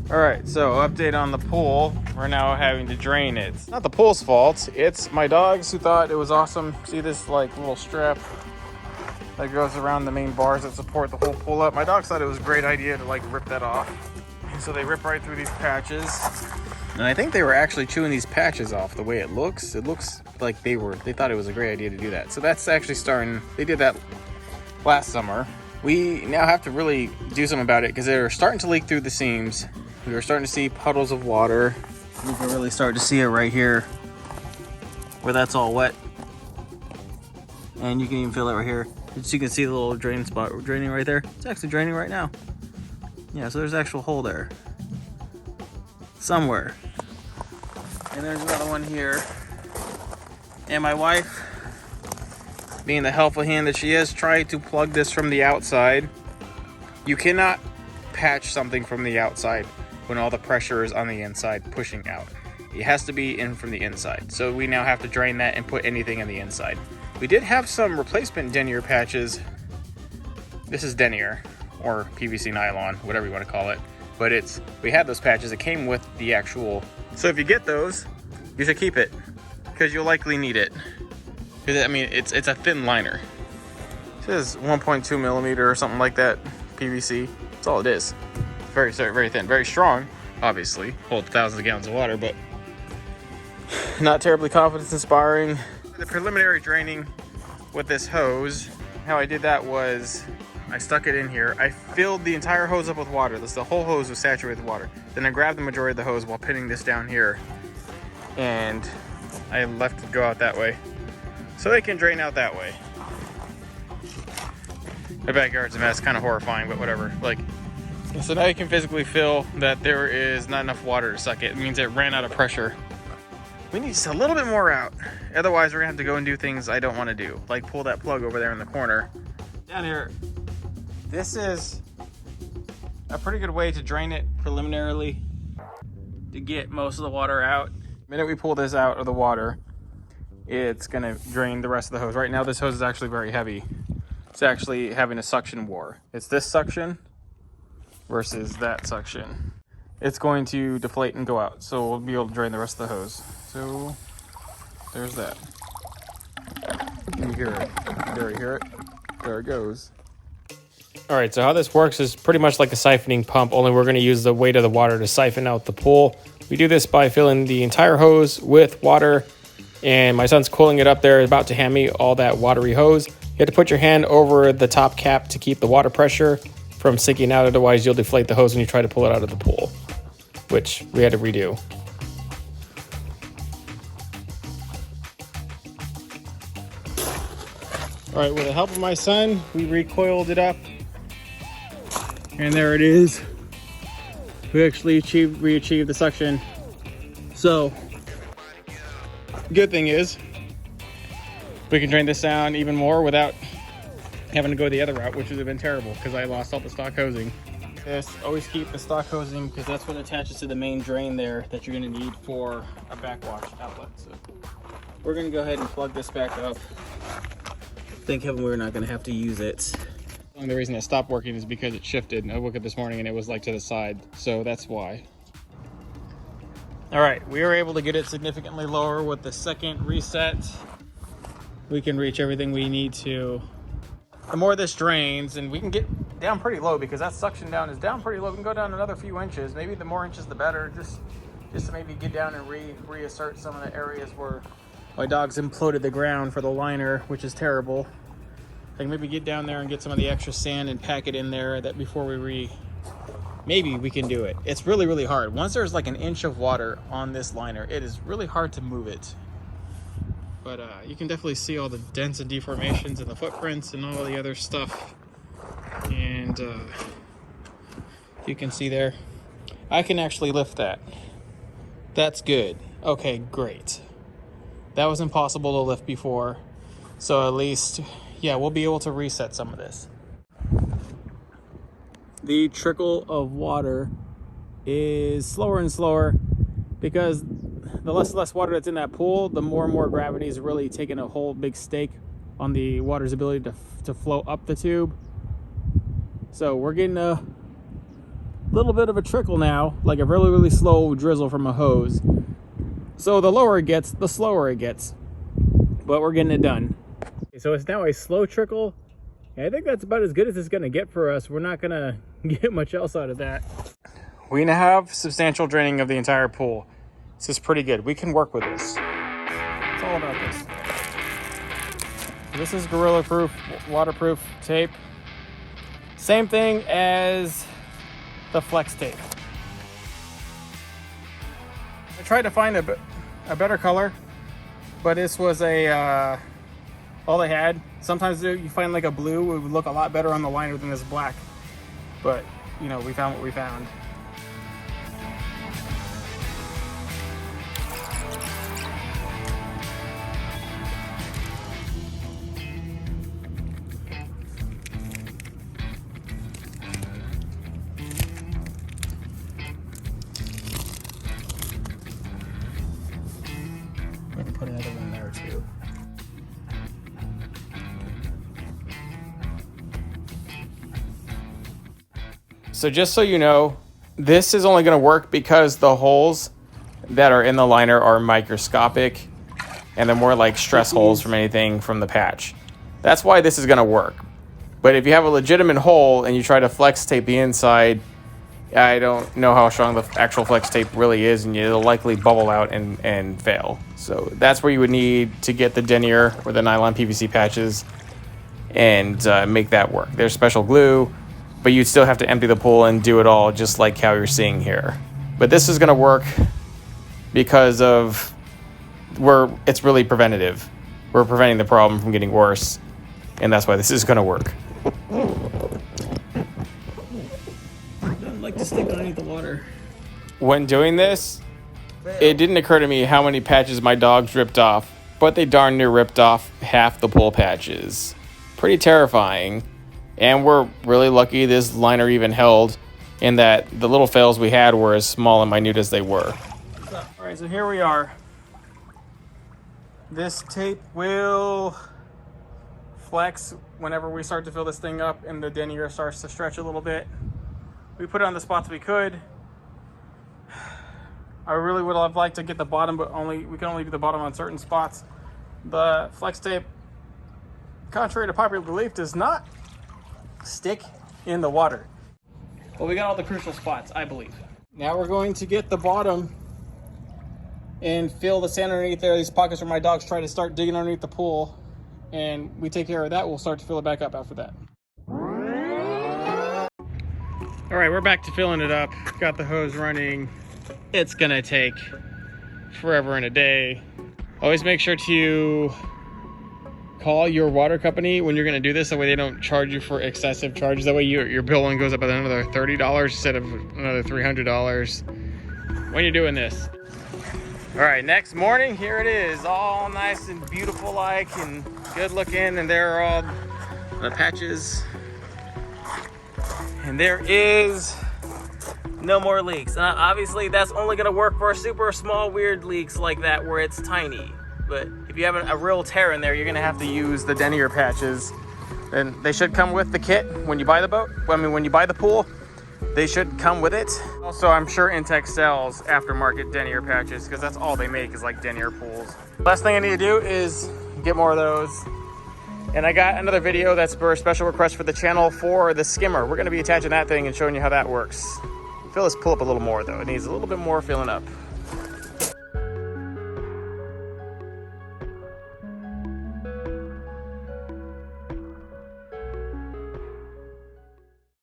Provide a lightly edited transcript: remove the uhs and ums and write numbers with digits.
Alright, so update on the pool. We're now having to drain it. It's not the pool's fault, it's my dogs who thought it was awesome. See this like little strap that goes around the main bars that support the whole pool up? My dogs thought it was a great idea to like rip that off. And so they rip right through these patches. And I think they were actually chewing these patches off the way it looks. It looks like they thought it was a great idea to do that. So that's actually starting, they did that last summer. We now have to really do something about it because they're starting to leak through the seams. We were starting to see puddles of water. You can really start to see it right here where that's all wet. And you can even feel it right here. So you can see the little drain spot draining right there. It's actually draining right now. Yeah, so there's an actual hole there. Somewhere. And there's another one here. And my wife, being the helpful hand that she is, tried to plug this from the outside. You cannot patch something from the outside when all the pressure is on the inside pushing out. It has to be in from the inside. So we now have to drain that and put anything on the inside. We did have some replacement denier patches. This is denier or PVC nylon, whatever you want to call it. But we had those patches that came with the actual. So if you get those, you should keep it because you'll likely need it. I mean, it's a thin liner. It says 1.2 millimeter or something like that, PVC. That's all it is. Very, very thin, very strong, obviously. Holds thousands of gallons of water, but not terribly confidence inspiring. The preliminary draining with this hose, how I did that was I stuck it in here. I filled the entire hose up with water. The whole hose was saturated with water. Then I grabbed the majority of the hose while pinning this down here, and I left it go out that way. So they can drain out that way. My backyard's a mess, kind of horrifying, but whatever. So now you can physically feel that there is not enough water to suck it. It means it ran out of pressure. We need just a little bit more out. Otherwise, we're gonna have to go and do things I don't want to do, like pull that plug over there in the corner. Down here, this is a pretty good way to drain it preliminarily to get most of the water out. The minute we pull this out of the water, it's gonna drain the rest of the hose. Right now, this hose is actually very heavy. It's actually having a suction war. It's this suction versus that suction. It's going to deflate and go out, so we'll be able to drain the rest of the hose. So there's that. Can you hear it? There, you hear it? There it goes. All right, so how this works is pretty much like a siphoning pump, only we're gonna use the weight of the water to siphon out the pool. We do this by filling the entire hose with water, and my son's cooling it up there, about to hand me all that watery hose. You have to put your hand over the top cap to keep the water pressure from sinking out, otherwise you'll deflate the hose when you try to pull it out of the pool, which we had to redo. All right, with the help of my son, we recoiled it up, and there it is. We actually achieved the suction. So, good thing is, we can drain this down even more without having to go the other route, which would have been terrible because I lost all the stock hosing. Always keep the stock hosing because that's what attaches to the main drain there that you're going to need for a backwash outlet. So we're going to go ahead and plug this back up. Thank heaven we're not going to have to use it. The reason it stopped working is because it shifted. I woke up this morning and it was like to the side, so that's why. All right, we were able to get it significantly lower with the second reset. We can reach everything we need to. The more this drains, and we can get down pretty low because that suction down is down pretty low. We can go down another few inches. Maybe the more inches, the better. Just to maybe get down and reassert some of the areas where my dogs imploded the ground for the liner, which is terrible. I can maybe get down there and get some of the extra sand and pack it in there that before maybe we can do it. It's really, really hard. Once there's like an inch of water on this liner, it is really hard to move it. But you can definitely see all the dents and deformations and the footprints and all the other stuff. And you can see there, I can actually lift that. That's good. Okay, great. That was impossible to lift before. So at least, yeah, we'll be able to reset some of this. The trickle of water is slower and slower because the less and less water that's in that pool, the more and more gravity is really taking a whole big stake on the water's ability to flow up the tube. So we're getting a little bit of a trickle now, like a really, really slow drizzle from a hose. So the lower it gets, the slower it gets. But we're getting it done. So it's now a slow trickle. And I think that's about as good as it's going to get for us. We're not going to get much else out of that. We now have substantial draining of the entire pool. This is pretty good. We can work with this. It's all about this. This is Gorilla Proof, waterproof tape. Same thing as the Flex tape. I tried to find a better color, but this was all they had. Sometimes you find like a blue, it would look a lot better on the liner than this black. But, you know, we found what we found. I'm gonna put another one there too. So just so you know, this is only going to work because the holes that are in the liner are microscopic and they're more like stress holes from anything from the patch. That's why this is going to work. But if you have a legitimate hole and you try to flex tape the inside, I don't know how strong the actual flex tape really is, and it'll likely bubble out and fail. So that's where you would need to get the denier or the nylon PVC patches and make that work. There's special glue, but you'd still have to empty the pool and do it all just like how you're seeing here. But this is going to work because of it's really preventative. We're preventing the problem from getting worse, and that's why this is going to work. I'd like to stick underneath the water. When doing this, it didn't occur to me how many patches my dogs ripped off, but they darn near ripped off half the pool patches. Pretty terrifying. And we're really lucky this liner even held, in that the little fails we had were as small and minute as they were. All right, so here we are. This tape will flex whenever we start to fill this thing up and the denier starts to stretch a little bit. We put it on the spots we could. I really would have liked to get the bottom, but we can only do the bottom on certain spots. The flex tape, contrary to popular belief, does not stick in the water. Well, we got all the crucial spots, I believe. Now we're going to get the bottom and fill the sand underneath there. These pockets where my dogs try to start digging underneath the pool, and we take care of that. We'll start to fill it back up after that. All right, we're back to filling it up. Got the hose running. It's gonna take forever and a day. Always make sure to call your water company when you're going to do this. That way they don't charge you for excessive charges. That way your bill only goes up at another $30 instead of another $300 when you're doing this. All right, next morning, here it is, all nice and beautiful like and good looking, and there are all the patches, and there is no more leaks. Obviously that's only going to work for super small weird leaks like that where it's tiny. But if you have a real tear in there, you're gonna have to use the denier patches. And they should come with the kit when you buy the boat. When you buy the pool, they should come with it. Also, I'm sure Intex sells aftermarket denier patches because that's all they make is like denier pools. Last thing I need to do is get more of those. And I got another video that's for a special request for the channel for the skimmer. We're gonna be attaching that thing and showing you how that works. Fill this pool up a little more though. It needs a little bit more filling up.